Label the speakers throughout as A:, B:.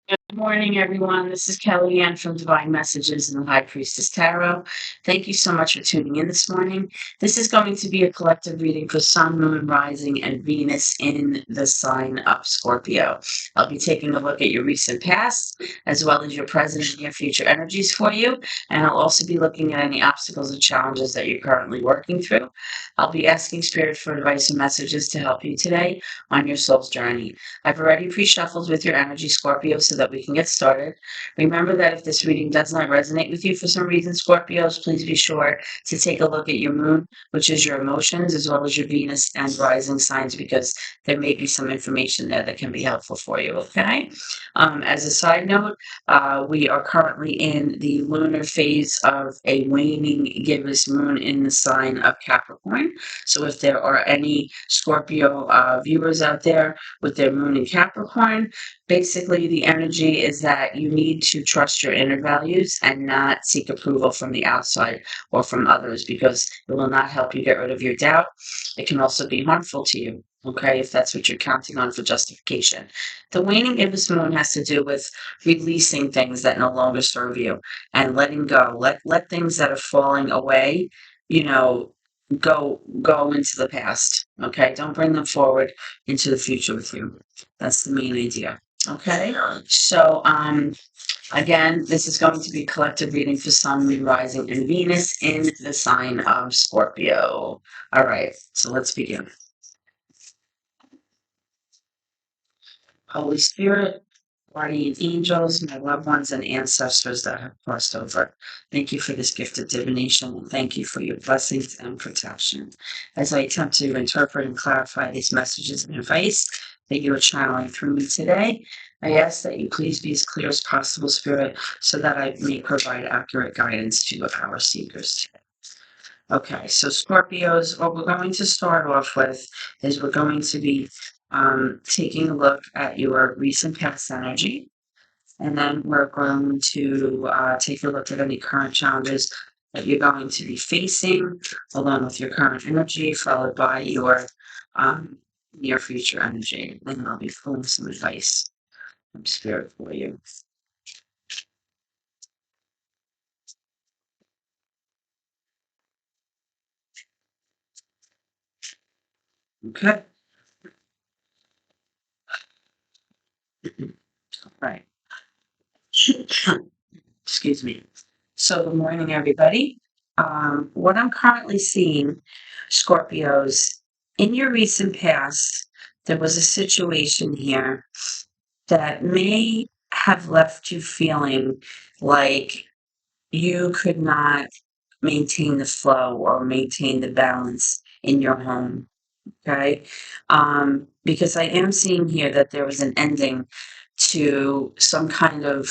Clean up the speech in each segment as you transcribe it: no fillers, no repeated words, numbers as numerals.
A: Good morning, everyone. This is Kelly Ann from Divine Messages and the High Priestess Tarot. Thank you so much for tuning in this morning. This is going to be a collective reading for Sun, Moon, Rising, and Venus in the sign of Scorpio. I'll be taking a look at your recent past, as well as your present and near future energies for you. And I'll also be looking at any obstacles and challenges that you're currently working through. I'll be asking Spirit for advice and messages to help you today on your soul's journey. I've already pre-shuffled with your energy, Scorpio, so that we can get started. Remember that if this reading does not resonate with you for some reason, Scorpios, please be sure to take a look at your moon, which is your emotions, as well as your Venus and rising signs, because there may be some information there that can be helpful for you, okay? As a side note, we are currently in the lunar phase of a waning gibbous moon in the sign of Capricorn. So if there are any Scorpio viewers out there with their moon in Capricorn, basically the energy is that you need to trust your inner values and not seek approval from the outside or from others, because it will not help you get rid of your doubt. It can also be harmful to you, okay, if that's what you're counting on for justification. The waning gibbous moon has to do with releasing things that no longer serve you and letting go. Let things that are falling away, you know, go into the past. Okay, don't bring them forward into the future with you. That's the main idea. Okay, so again, this is going to be collective reading for Sun, Moon, Rising, and Venus in the sign of Scorpio. All right, so let's begin. Holy Spirit, guardian angels, my loved ones, and ancestors that have crossed over. Thank you for this gift of divination, and thank you for your blessings and protection. As I attempt to interpret and clarify these messages and advice that you are channeling through me today, I ask that you please be as clear as possible, Spirit, so that I may provide accurate guidance to our seekers today. Okay, so Scorpios, what we're going to start off with is we're going to be taking a look at your recent past energy, and then we're going to take a look at any current challenges that you're going to be facing, along with your current energy, followed by your near future energy. And I'll be pulling some advice from Spirit for you. Okay. All right. Excuse me. So, good morning, everybody. What I'm currently seeing, Scorpios, in your recent past, there was a situation here that may have left you feeling like you could not maintain the flow or maintain the balance in your home. Okay. Because I am seeing here that there was an ending to some kind of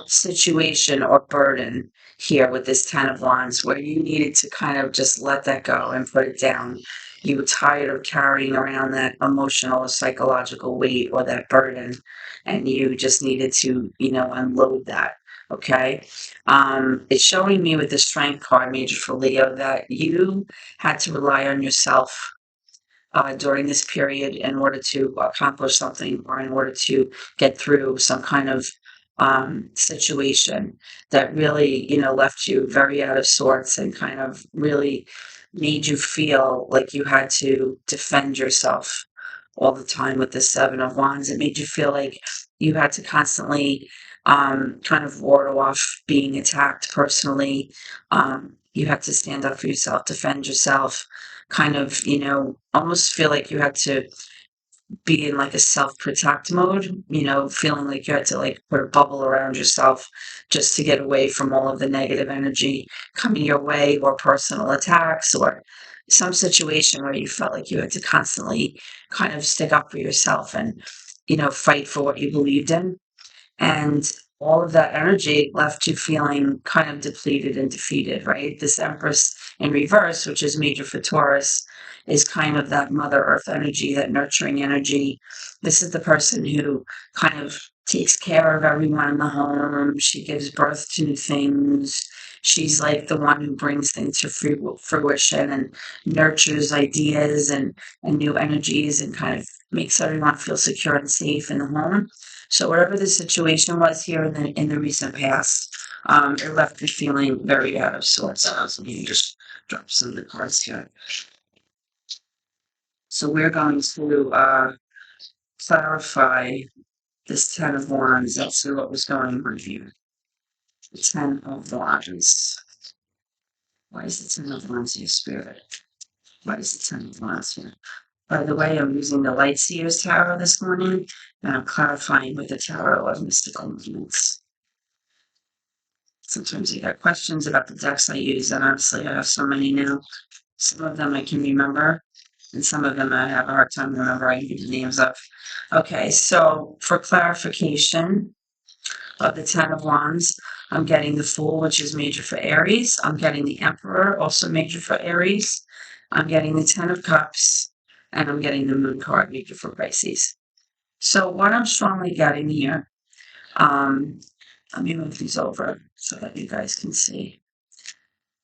A: situation or burden here with this Ten of Wands, where you needed to kind of just let that go and put it down. You were tired of carrying around that emotional or psychological weight or that burden, and you just needed to, unload that. Okay. It's showing me with the Strength card, Major for Leo, that you had to rely on yourself during this period in order to accomplish something, or in order to get through some kind of situation that really, left you very out of sorts and kind of really made you feel like you had to defend yourself all the time with the Seven of Wands. It made you feel like you had to constantly kind of ward off being attacked personally. You had to stand up for yourself, defend yourself, kind of, almost feel like you had to be in like a self-protect mode, feeling like you had to like put a bubble around yourself just to get away from all of the negative energy coming your way, or personal attacks, or some situation where you felt like you had to constantly kind of stick up for yourself and, fight for what you believed in. And all of that energy left you feeling kind of depleted and defeated, right? This Empress in reverse, which is major for Taurus, is kind of that Mother Earth energy, that nurturing energy. This is the person who kind of takes care of everyone in the home. She gives birth to new things. She's like the one who brings things to fruition and nurtures ideas and new energies and kind of makes everyone feel secure and safe in the home. So whatever the situation was here in the recent past, it left me feeling very out of sorts. Let me just drop some of the cards here. So we're going to clarify this Ten of Wands. Let's see what was going on here. The Ten of Wands. Why is the Ten of Wands here, Spirit? Why is the Ten of Wands here? By the way, I'm using the Light Seers Tarot this morning, and I'm clarifying with the Tarot of Mystical Movements. Sometimes I get questions about the decks I use, and honestly, I have so many now. Some of them I can remember, and some of them I have a hard time remembering the names of. Okay, so for clarification of the Ten of Wands, I'm getting the Fool, which is major for Aries. I'm getting the Emperor, also major for Aries. I'm getting the Ten of Cups, and I'm getting the Moon card, major for Pisces. So what I'm strongly getting here, let me move these over so that you guys can see.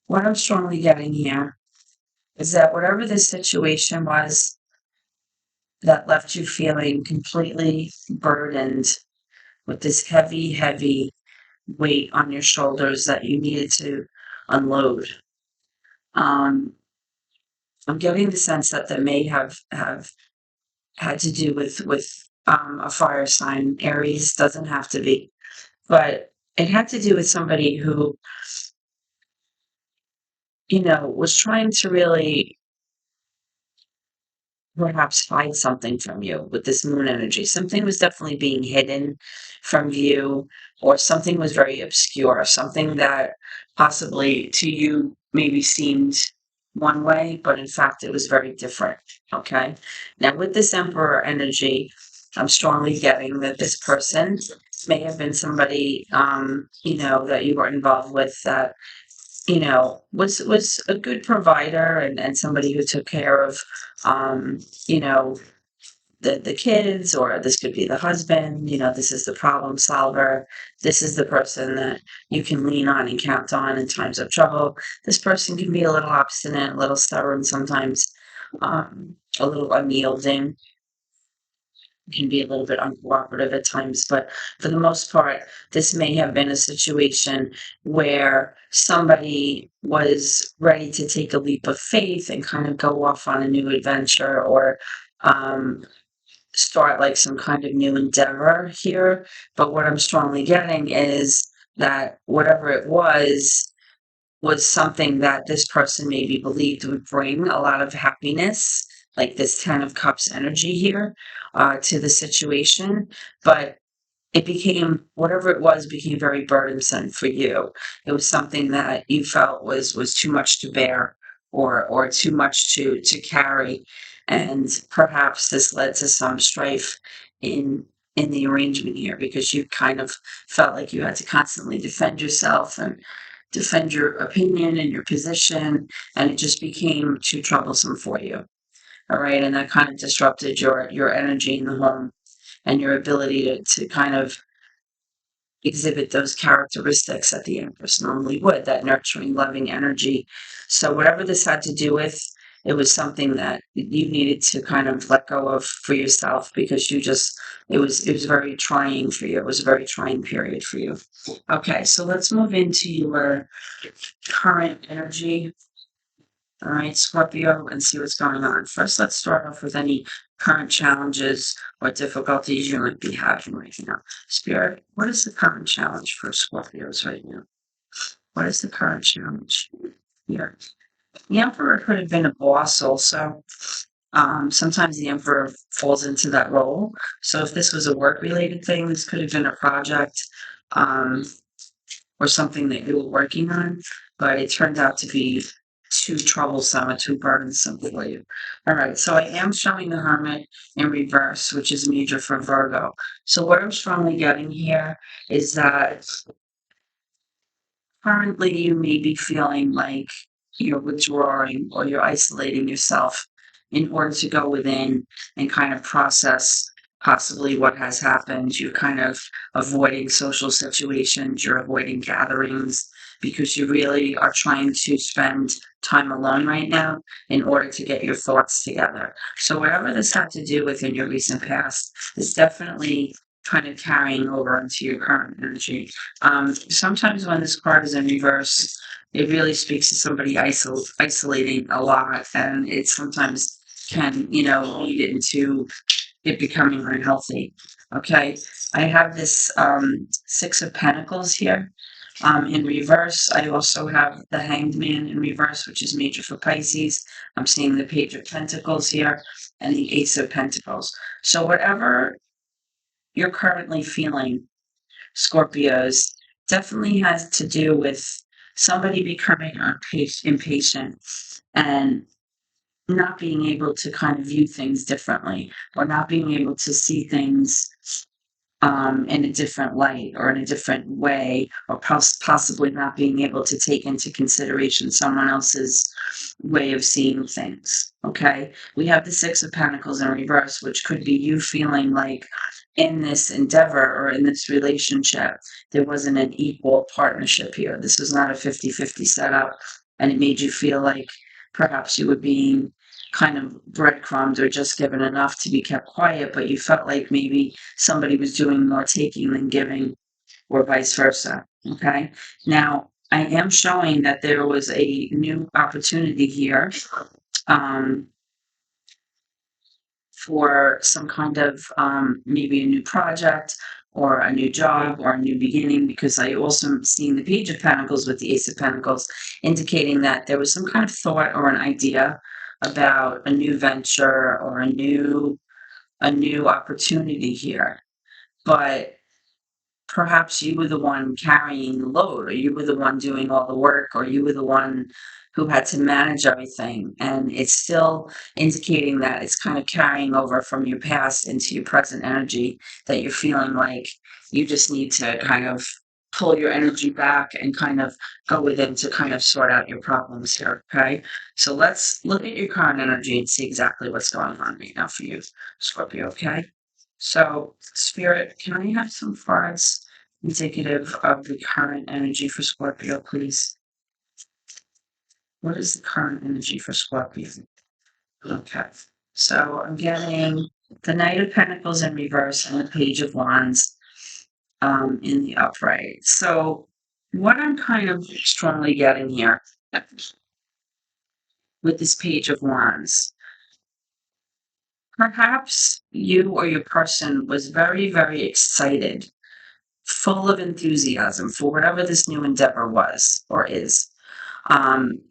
A: What I'm strongly getting here is that whatever this situation was that left you feeling completely burdened with this heavy, heavy weight on your shoulders that you needed to unload. I'm getting the sense that that may have had to do with a fire sign. Aries doesn't have to be, but it had to do with somebody who, was trying to really perhaps hide something from you with this moon energy. Something was definitely being hidden from view, or something was very obscure, something that possibly to you maybe seemed one way, but in fact it was very different. Okay. Now, with this Emperor energy, I'm strongly getting that this person may have been somebody, that you were involved with that was a good provider and somebody who took care of, you know, the kids, or this could be the husband. This is the problem solver. This is the person that you can lean on and count on in times of trouble. This person can be a little obstinate, a little stubborn sometimes, a little unyielding, can be a little bit uncooperative at times, but for the most part, this may have been a situation where somebody was ready to take a leap of faith and kind of go off on a new adventure, or start like some kind of new endeavor here. But what I'm strongly getting is that whatever it was something that this person maybe believed would bring a lot of happiness, like this Ten of Cups energy here, to the situation. But it became, whatever it was, became very burdensome for you. It was something that you felt was too much to bear, or too much to carry. And perhaps this led to some strife in the arrangement here, because you kind of felt like you had to constantly defend yourself and defend your opinion and your position, and it just became too troublesome for you. All right. And that kind of disrupted your energy in the home and your ability to kind of exhibit those characteristics that the Empress normally would, that nurturing, loving energy. So whatever this had to do with, it was something that you needed to kind of let go of for yourself, because it was very trying for you. It was a very trying period for you. Okay, so let's move into your current energy. All right, Scorpio, and see what's going on. First, let's start off with any current challenges or difficulties you might be having right now. Spirit, what is the current challenge for Scorpios right now? What is the current challenge here? The Emperor could have been a boss also. Sometimes the Emperor falls into that role. So if this was a work-related thing, this could have been a project, or something that you were working on, but it turned out to be too troublesome or too burdensome for you. All right, so I am showing the Hermit in reverse, which is major for Virgo. So what I'm strongly getting here is that currently you may be feeling like you're withdrawing or you're isolating yourself in order to go within and kind of process possibly what has happened. You're kind of avoiding social situations, you're avoiding gatherings because you really are trying to spend time alone right now in order to get your thoughts together. So, whatever this had to do with in your recent past is definitely kind of carrying over into your current energy. Sometimes when this card is in reverse, it really speaks to somebody isolating a lot, and it sometimes can, lead into it becoming unhealthy. Okay, I have this Six of Pentacles here in reverse. I also have the Hanged Man in reverse, which is major for Pisces. I'm seeing the Page of Pentacles here and the Ace of Pentacles. So whatever you're currently feeling, Scorpios, definitely has to do with somebody becoming impatient and not being able to kind of view things differently, or not being able to see things in a different light or in a different way, or possibly not being able to take into consideration someone else's way of seeing things. Okay, we have the Six of Pentacles in reverse, which could be you feeling like in this endeavor or in this relationship there wasn't an equal partnership here. This was not a 50-50 setup, and it made you feel like perhaps you were being kind of breadcrumbed or just given enough to be kept quiet, but you felt like maybe somebody was doing more taking than giving, or vice versa. Okay. Now, I am showing that there was a new opportunity here um, for some kind of maybe a new project or a new job or a new beginning, because I also am seeing the Page of Pentacles with the Ace of Pentacles, indicating that there was some kind of thought or an idea about a new venture or a new opportunity here. But perhaps you were the one carrying the load, or you were the one doing all the work, or you were the one who had to manage everything. And it's still indicating that it's kind of carrying over from your past into your present energy, that you're feeling like you just need to kind of pull your energy back and kind of go within to kind of sort out your problems here. Okay. So let's look at your current energy and see exactly what's going on right now for you, Scorpio. Okay. So, Spirit, can I have some cards indicative of the current energy for Scorpio, please? What is the current energy for Scorpio? Okay. So I'm getting the Knight of Pentacles in reverse and the Page of Wands in the upright. So what I'm kind of strongly getting here with this Page of Wands, perhaps you or your person was very, very excited, full of enthusiasm for whatever this new endeavor was or is. Um,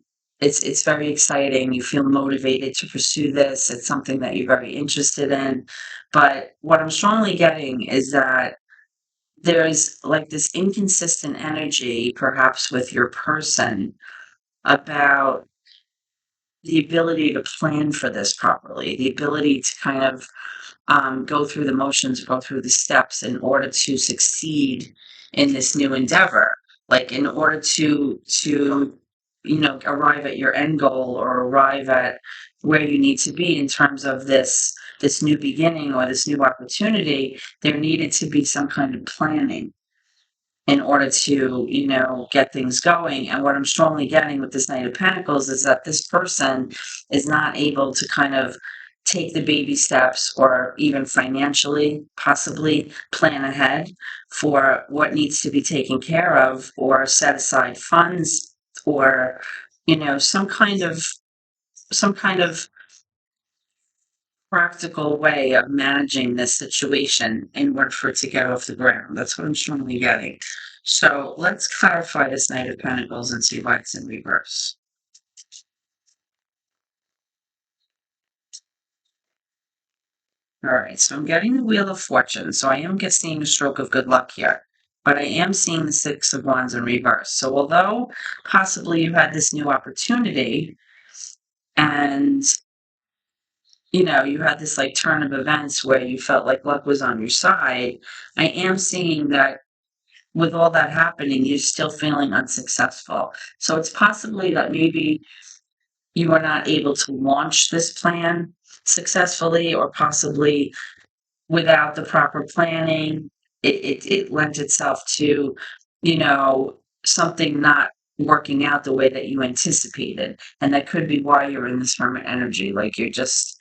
A: it's very exciting. You feel motivated to pursue this. It's something that you're very interested in. But what I'm strongly getting is that there's like this inconsistent energy, perhaps with your person, about the ability to plan for this properly, the ability to kind of go through the motions, go through the steps in order to succeed in this new endeavor. Like in order to arrive at your end goal or arrive at where you need to be in terms of this new beginning or this new opportunity, there needed to be some kind of planning in order to, get things going. And what I'm strongly getting with this Knight of Pentacles is that this person is not able to kind of take the baby steps or even financially possibly plan ahead for what needs to be taken care of, or set aside funds, or some kind of practical way of managing this situation in order for it to get off the ground. That's what I'm strongly getting. So let's clarify this Knight of Pentacles and see why it's in reverse. All right, so I'm getting the Wheel of Fortune. So I am seeing a stroke of good luck here, but I am seeing the Six of Wands in reverse. So although possibly you had this new opportunity and you had this like turn of events where you felt like luck was on your side, I am seeing that with all that happening, you're still feeling unsuccessful. So it's possibly that maybe you are not able to launch this plan successfully, or possibly without the proper planning, it lent itself to, you know, something not working out the way that you anticipated. And that could be why you're in this hermit energy. Like you're just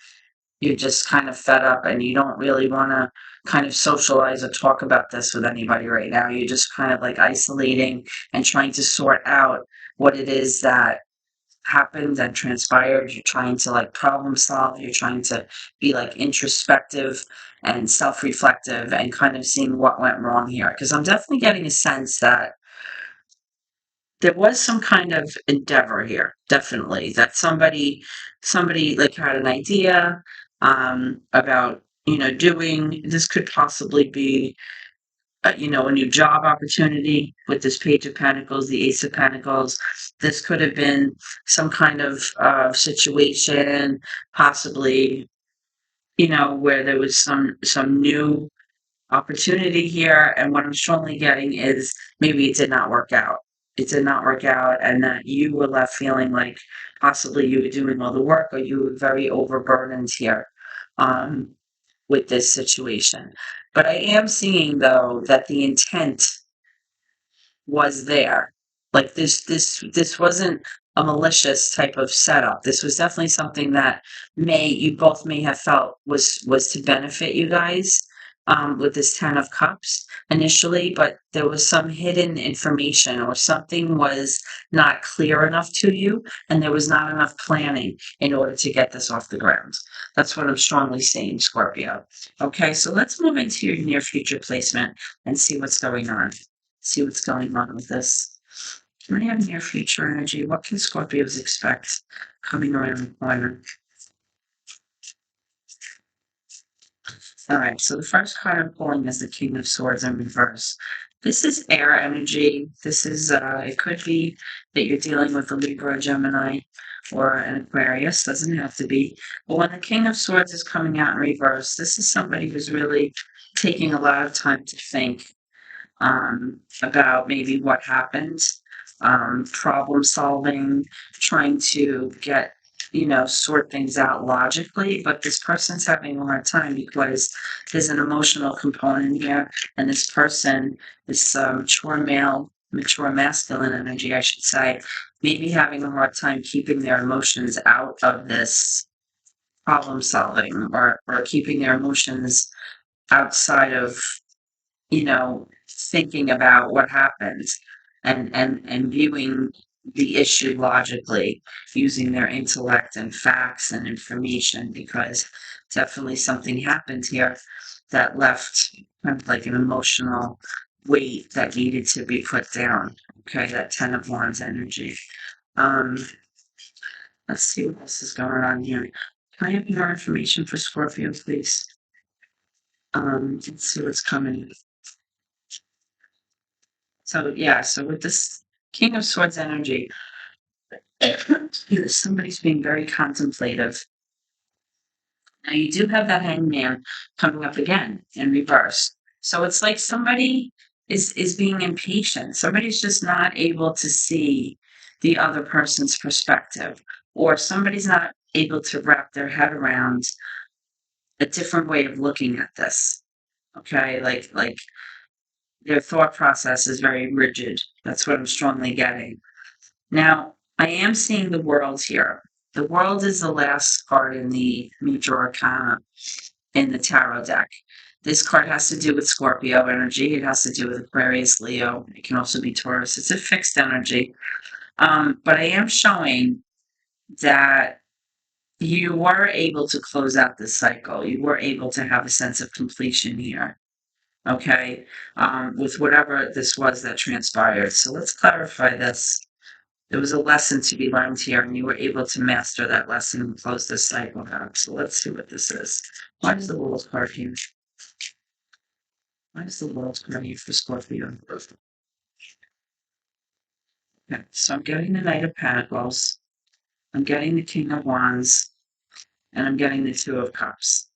A: kind of fed up and you don't really want to kind of socialize or talk about this with anybody right now. You're just kind of like isolating and trying to sort out what it is that happened and transpired. You're trying to like problem solve. You're trying to be like introspective and self reflective and kind of seeing what went wrong here. Because I'm definitely getting a sense that there was some kind of endeavor here, definitely, that somebody like had an idea about, you know, doing this could possibly be you know, a new job opportunity with this Page of Pentacles, the Ace of Pentacles. This could have been some kind of situation, possibly, you know, where there was some new opportunity here. And what I'm strongly getting is maybe it did not work out. It did not work out, and that you were left feeling like possibly you were doing all the work, or you were very overburdened here. With this situation. But I am seeing though that the intent was there. Like this wasn't a malicious type of setup. This was definitely something that you both may have felt was to benefit you guys with this 10 of Cups initially, but there was some hidden information or something was not clear enough to you, and there was not enough planning in order to get this off the ground. That's what I'm strongly seeing, Scorpio. Okay, so let's move into your near future placement and see what's going on. See what's going on with this. Can I have near future energy? What can Scorpios expect coming around the corner? All right, so the first card I'm pulling is the King of Swords in reverse. This is air energy. This is, it could be that you're dealing with a Libra, Gemini, or an Aquarius. Doesn't have to be. But when the King of Swords is coming out in reverse, this is somebody who's really taking a lot of time to think about maybe what happened, problem solving, trying to get, you know, sort things out logically. But this person's having a hard time because there's an emotional component here, and this person, this mature male, mature masculine energy, I should say, maybe having a hard time keeping their emotions out of this problem solving or keeping their emotions outside of, you know, thinking about what happens and viewing the issue logically, using their intellect and facts and information, because definitely something happened here that left kind of like an emotional weight that needed to be put down. Okay, that 10 of Wands energy. Um, let's see what else is going on here. Can I have more information for Scorpio, please? Let's see what's coming. So yeah, so with this King of Swords energy, somebody's being very contemplative. Now you do have that Hangman coming up again in reverse. So it's like somebody is being impatient. Somebody's just not able to see the other person's perspective, or somebody's not able to wrap their head around a different way of looking at this. Okay, like their thought process is very rigid. That's what I'm strongly getting. Now, I am seeing the world here. The world is the last card in the major arcana in the tarot deck. This card has to do with Scorpio energy. It has to do with Aquarius, Leo. It can also be Taurus. It's a fixed energy. But I am showing that you were able to close out this cycle. You were able to have a sense of completion here. Okay, with whatever this was that transpired. So let's clarify this. There was a lesson to be learned here, and you were able to master that lesson and close this cycle out. So let's see what this is. Why is the World card here? Why is the World card here for Scorpio? Okay, so I'm getting the Knight of Pentacles, I'm getting the King of Wands, and I'm getting the Two of Cups.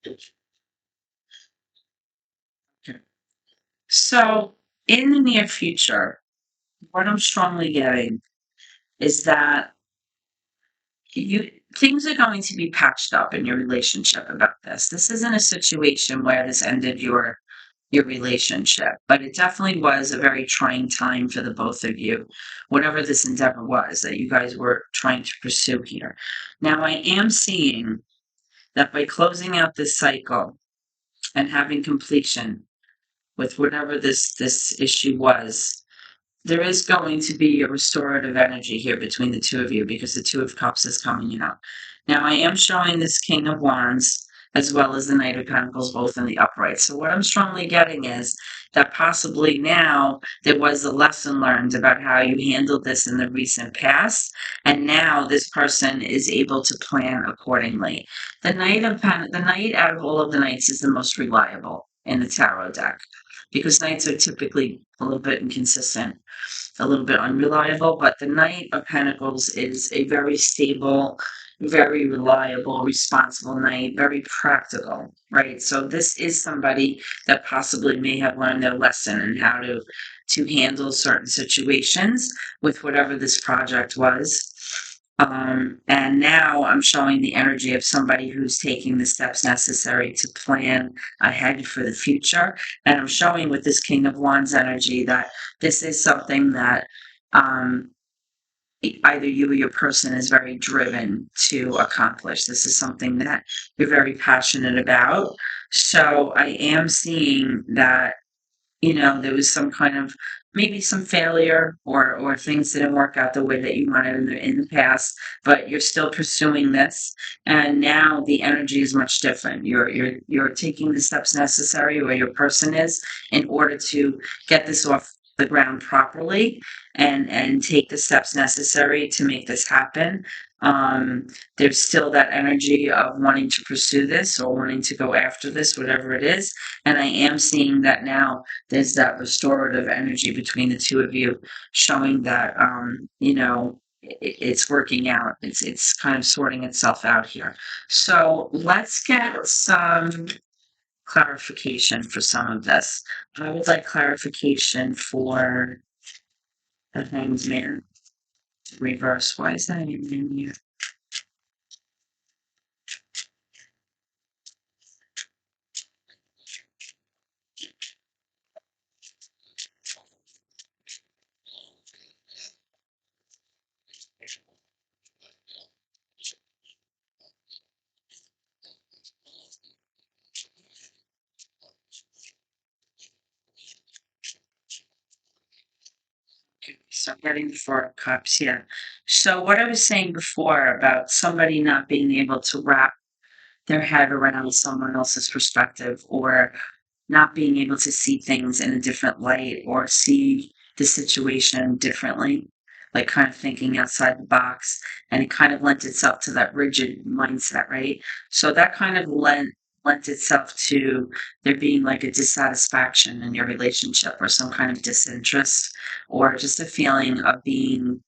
A: Okay. So in the near future, what I'm strongly getting is that things are going to be patched up in your relationship about this. This isn't a situation where this ended your relationship, but it definitely was a very trying time for the both of you, whatever this endeavor was that you guys were trying to pursue here. Now, I am seeing that by closing out this cycle and having completion with whatever this issue was, there is going to be a restorative energy here between the two of you because the Two of Cups is coming out. Now, I am showing this King of Wands as well as the Knight of Pentacles both in the upright. So what I'm strongly getting is that possibly now there was a lesson learned about how you handled this in the recent past, and now this person is able to plan accordingly. The the Knight out of all of the Knights is the most reliable in the tarot deck because Knights are typically a little bit inconsistent, a little bit unreliable, but the Knight of Pentacles is a very stable, very reliable, responsible Knight, very practical, right? So this is somebody that possibly may have learned their lesson and how to handle certain situations with whatever this project was. And now I'm showing the energy of somebody who's taking the steps necessary to plan ahead for the future. And I'm showing with this King of Wands energy that this is something that either you or your person is very driven to accomplish. This is something that you're very passionate about. So I am seeing that, there was some kind of maybe some failure or things didn't work out the way that you wanted in the past, but you're still pursuing this. And now the energy is much different. You're taking the steps necessary, or your person is, in order to get this off the ground properly and take the steps necessary to make this happen. There's still that energy of wanting to pursue this or wanting to go after this, whatever it is. And I am seeing that now there's that restorative energy between the two of you, showing that it's working out. It's kind of sorting itself out here. So let's get some clarification for some of this. I would like clarification for the Hanged Man reverse. Why is that even in here? So I'm getting the Four of Cups here. So what I was saying before about somebody not being able to wrap their head around someone else's perspective, or not being able to see things in a different light or see the situation differently, like kind of thinking outside the box. And it kind of lent itself to that rigid mindset, right? So that kind of lent itself to there being like a dissatisfaction in your relationship, or some kind of disinterest, or just a feeling of being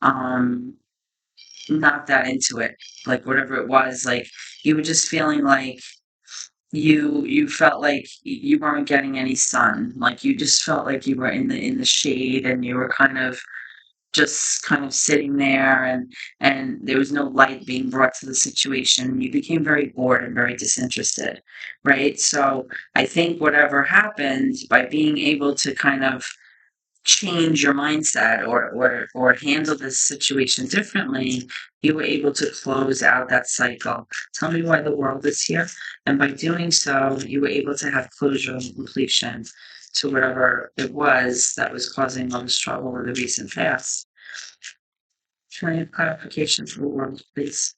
A: um not that into it, like whatever it was, like you were just feeling like you felt like you weren't getting any sun, like you just felt like you were in the shade, and you were kind of sitting there, and there was no light being brought to the situation. You became very bored and very disinterested, right? So I think whatever happened, by being able to kind of change your mindset, or handle this situation differently, you were able to close out that cycle. Tell me why the World is here. And by doing so, you were able to have closure and completion to whatever it was that was causing all this trouble in the recent past. Can I have clarification for the World, please?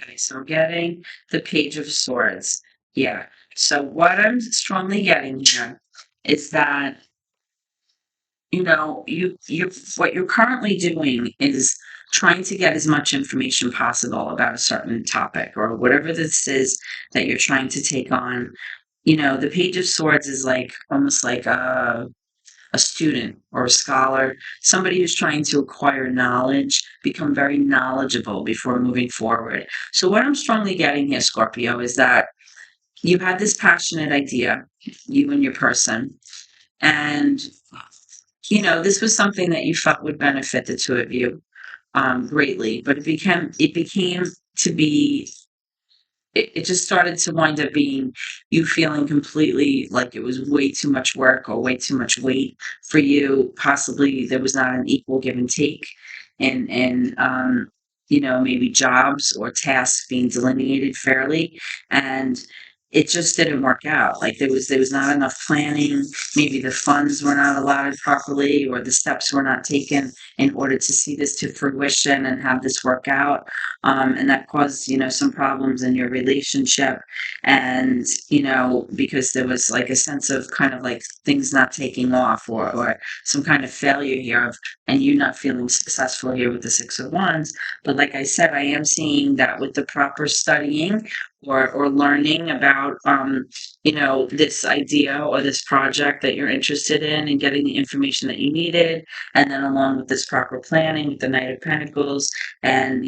A: Okay, so getting the Page of Swords. Yeah. So what I'm strongly getting here is that you what you're currently doing is trying to get as much information possible about a certain topic, or whatever this is that you're trying to take on. The Page of Swords is like almost like a student or a scholar, somebody who's trying to acquire knowledge, become very knowledgeable before moving forward. So what I'm strongly getting here, Scorpio, is that you had this passionate idea, you and your person, And, this was something that you felt would benefit the two of you greatly, but it became to be it just started to wind up being you feeling completely like it was way too much work or way too much weight for you. Possibly there was not an equal give and take and maybe jobs or tasks being delineated fairly. And it just didn't work out. Like there was not enough planning. Maybe the funds were not allotted properly or the steps were not taken in order to see this to fruition and have this work out, and that caused some problems in your relationship. And because there was like a sense of kind of like things not taking off, or some kind of failure here and you not feeling successful here with the Six of Wands. But like I said, I am seeing that with the proper studying or learning about this idea or this project that you're interested in, and getting the information that you needed, and then along with this proper planning with the Knight of Pentacles, and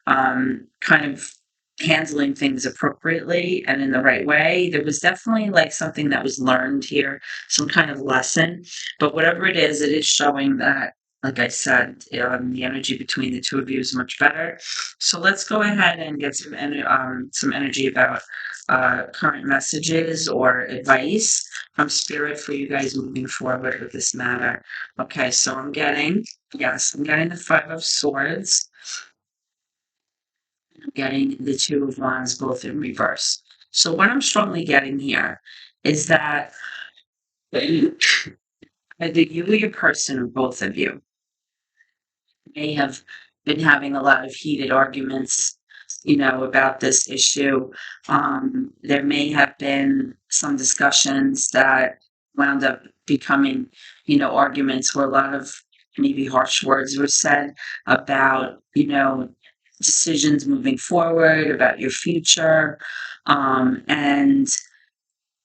A: kind of handling things appropriately and in the right way. There was definitely like something that was learned here, some kind of lesson. But whatever it is showing that, like I said, the energy between the two of you is much better. So let's go ahead and get some energy about current messages or advice from Spirit for you guys moving forward with this matter. Okay, so I'm getting the Five of Swords. Getting the Two of Wands both in reverse. So what I'm strongly getting here is that either you or your person, or both of you, may have been having a lot of heated arguments, about this issue. There may have been some discussions that wound up becoming, arguments where a lot of maybe harsh words were said about, decisions moving forward, about your future. And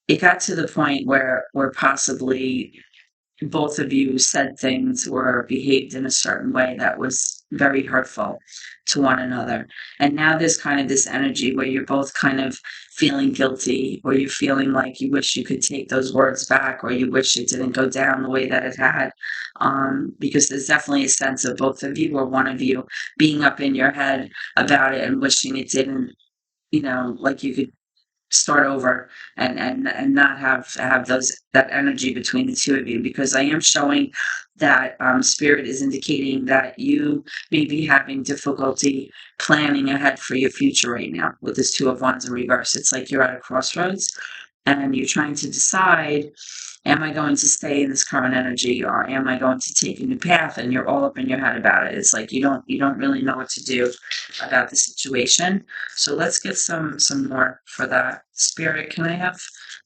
A: it got to the point where possibly both of you said things or behaved in a certain way that was very hurtful to one another. And now there's kind of this energy where you're both kind of feeling guilty, or you're feeling like you wish you could take those words back, or you wish it didn't go down the way that it had. Because there's definitely a sense of both of you or one of you being up in your head about it and wishing it didn't, like you could start over and not have that energy between the two of you, because I am showing that Spirit is indicating that you may be having difficulty planning ahead for your future right now with this Two of Wands in reverse. It's like you're at a crossroads and you're trying to decide, am I going to stay in this current energy, or am I going to take a new path? And you're all up in your head about it. It's like you don't really know what to do about the situation. So let's get some more for that. Spirit, can I have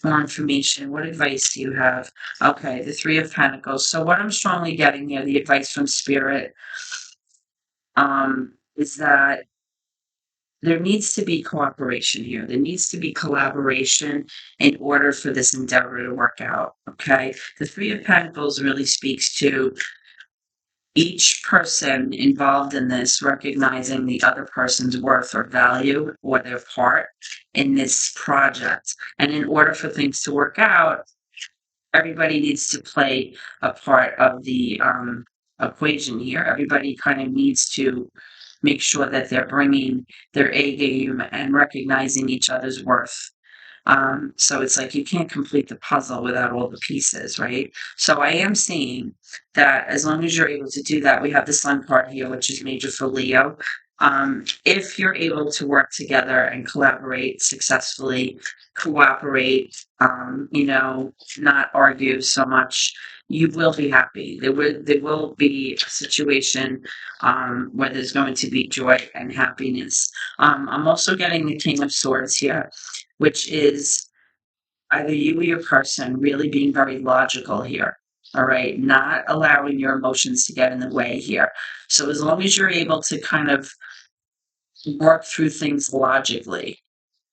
A: more information? What advice do you have? Okay, the Three of Pentacles. So what I'm strongly getting here, the advice from Spirit, is that there needs to be cooperation here. There needs to be collaboration in order for this endeavor to work out. Okay. The Three of Pentacles really speaks to each person involved in this recognizing the other person's worth or value or their part in this project. And in order for things to work out, everybody needs to play a part of the equation here. Everybody kind of needs to make sure that they're bringing their A game and recognizing each other's worth. So it's like you can't complete the puzzle without all the pieces, right? So I am seeing that as long as you're able to do that, we have the Sun card here, which is major for Leo. If you're able to work together and collaborate successfully, cooperate, not argue so much, you will be happy. There will be a situation where there's going to be joy and happiness. I'm also getting the King of Swords here, which is either you or your person really being very logical here. All right, not allowing your emotions to get in the way here. So as long as you're able to kind of work through things logically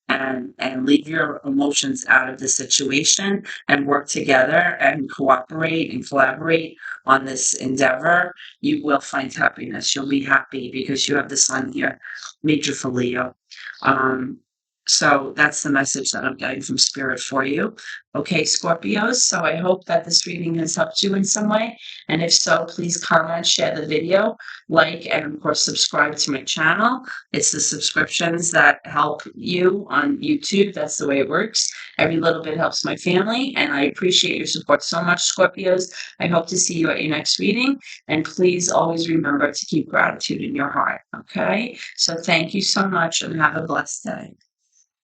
A: and leave your emotions out of the situation and work together and cooperate and collaborate on this endeavor, you will find happiness. You'll be happy because you have the Sun here, major for Leo. So that's the message that I'm getting from Spirit for you. Okay, Scorpios. So I hope that this reading has helped you in some way. And if so, please comment, share the video, like, and of course, subscribe to my channel. It's the subscriptions that help you on YouTube. That's the way it works. Every little bit helps my family, and I appreciate your support so much, Scorpios. I hope to see you at your next reading. And please always remember to keep gratitude in your heart. Okay? So thank you so much and have a blessed day.